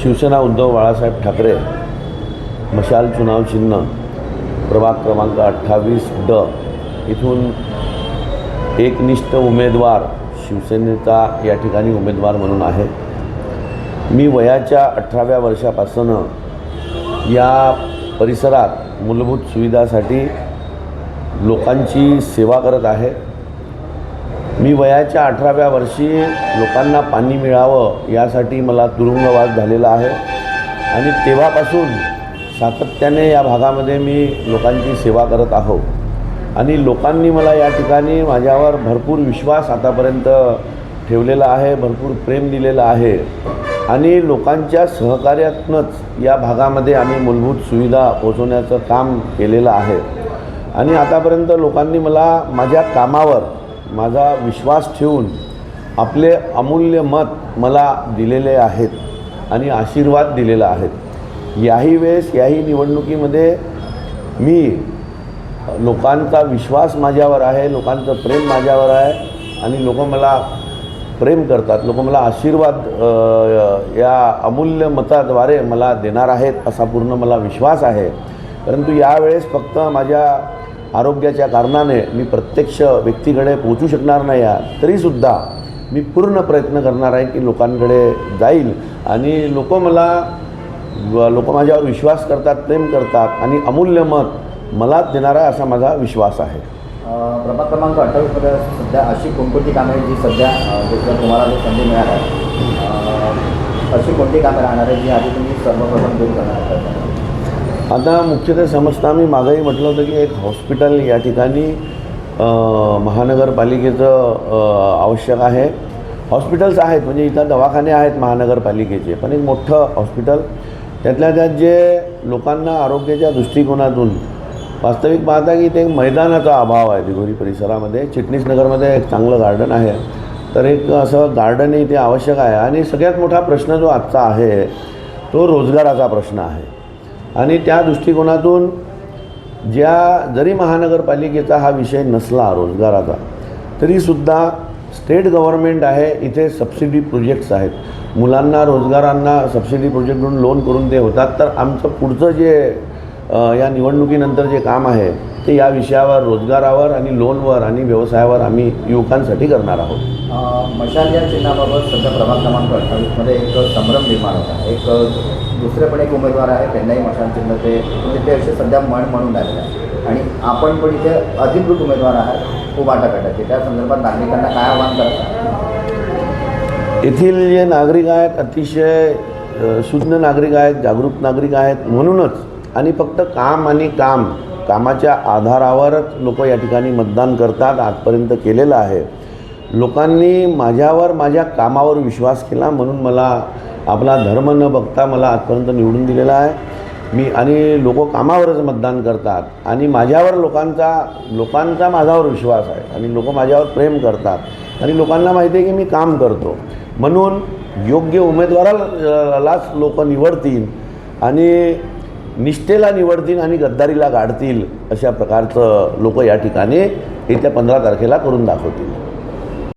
शिवसेना उद्धव बाळासाहेब ठाकरे, मशाल चुनाव चिन्ह, प्रभाग क्रमांक 28D इथून एकनिष्ठ उमेदवार शिवसेनेचा या ठिकाणी उमेदवार म्हणून आहे। मी वयाच्या 18व्या वर्षापासून या परिसरात मूलभूत सुविधासाठी लोकांची सेवा करत आहे। मी वयाच्या 18व्या वर्षी लोकांना पाणी मिळावं यासाठी मला तुरुंगवास झालेला आहे आणि तेव्हापासून सातत्याने या भागामध्ये मी लोकांची सेवा करत आहो आणि लोकांनी मला या ठिकाणी माझ्यावर भरपूर विश्वास आतापर्यंत ठेवलेला आहे, भरपूर प्रेम दिलेलं आहे आणि लोकांच्या सहकार्यातूनच या भागामध्ये आम्ही मूलभूत सुविधा पोहोचवण्याचं काम केलेलं आहे आणि आतापर्यंत लोकांनी मला माझ्या कामावर माझा विश्वास ठेवून आपले अमूल्य मत मला दिलेले आहेत आणि आशीर्वाद दिलेला आहेत। याही वेळेस याही निवडणुकीमध्ये मी लोकांचा विश्वास माझ्यावर आहे, लोकांचं प्रेम माझ्यावर आहे आणि लोक मला प्रेम करतात, लोक मला आशीर्वाद या अमूल्य मताद्वारे मला देणार आहेत असा पूर्ण मला विश्वास आहे। परंतु यावेळेस फक्त माझ्या आरोग्याच्या कारणाने मी प्रत्यक्ष व्यक्तीकडे पोहोचू शकणार नाही आहे, तरीसुद्धा मी पूर्ण प्रयत्न करणार आहे की लोकांकडे जाईल आणि लोक माझ्यावर विश्वास करतात, प्रेम करतात आणि अमूल्य मत मलाच देणार आहे असा माझा विश्वास आहे। प्रभाग क्रमांक 28मध्ये सध्या अशी कोणकोणती कामे आहेत जी सध्या जर तुम्हाला जर संधी मिळाली अशी कोणती कामे राहणार आहे जी आधी तुम्ही सर्वप्रथम दूर करणार आहात? आता मुख्यतः समजता मी मागंही म्हटलं होतं की एक हॉस्पिटल या ठिकाणी महानगरपालिकेचं आवश्यक आहे। हॉस्पिटल्स आहेत म्हणजे इथं दवाखाने आहेत महानगरपालिकेचे, पण एक मोठं हॉस्पिटल त्यातल्या त्यात जे लोकांना आरोग्याच्या दृष्टिकोनातून वास्तविक पाहता की ते मैदानाचा अभाव आहे। दिघोरी परिसरामध्ये चिटणीसनगरमध्ये एक चांगलं गार्डन आहे, तर एक असं गार्डनही इथे आवश्यक आहे आणि सगळ्यात मोठा प्रश्न जो आजचा आहे तो रोजगाराचा प्रश्न आहे आणि त्या दृष्टिकोनातून जरी महानगरपालिकेचा हा विषय नसला रोजगाराचा तरीसुद्धा स्टेट गव्हर्नमेंट आहे, इथे सबसिडी प्रोजेक्ट्स आहेत, मुलांना रोजगारांना सबसिडी प्रोजेक्टकडून लोन करून ते होतात। तर आमचं पुढचं जे या निवडणुकीनंतर जे काम आहे ते या विषयावर, रोजगारावर आणि लोनवर आणि व्यवसायावर आम्ही युवकांसाठी करणार आहोत। मशाल या चिन्हाबाबत सध्या प्रभाग क्रमांक 28मध्ये एक संभ्रम निर्माण होत आहे। एक दुसरे पण एक उमेदवार आहे, त्यांनाही मशाल चिन्ह ते असे सध्या म्हणून आलेलं आहे आणि आपण पण इथे अधिकृत उमेदवार आहात उभाटा गटाचे, त्या संदर्भात नागरिकांना काय आवाहन करतात? येथील जे नागरिक आहेत अतिशय शुद्ध नागरिक आहेत, जागरूक नागरिक आहेत, म्हणूनच आणि फक्त काम आणि कामाच्या आधारावरच लोक या ठिकाणी मतदान करतात, आजपर्यंत केलेलं आहे। लोकांनी माझ्यावर, माझ्या कामावर विश्वास केला म्हणून मला आपला धर्म न बघता मला आजपर्यंत निवडून दिलेला आहे। आणि लोक कामावरच मतदान करतात आणि माझ्यावर लोकांचा माझ्यावर विश्वास आहे आणि लोक माझ्यावर प्रेम करतात आणि लोकांना माहिती आहे की मी काम करतो, म्हणून योग्य उमेदवारालाच लोक निवडतील आणि निष्ठेला निवडतील आणि गद्दारीला गाडतील अशा प्रकारचं लोक या ठिकाणी येत्या 15 तारखेला करून दाखवतील।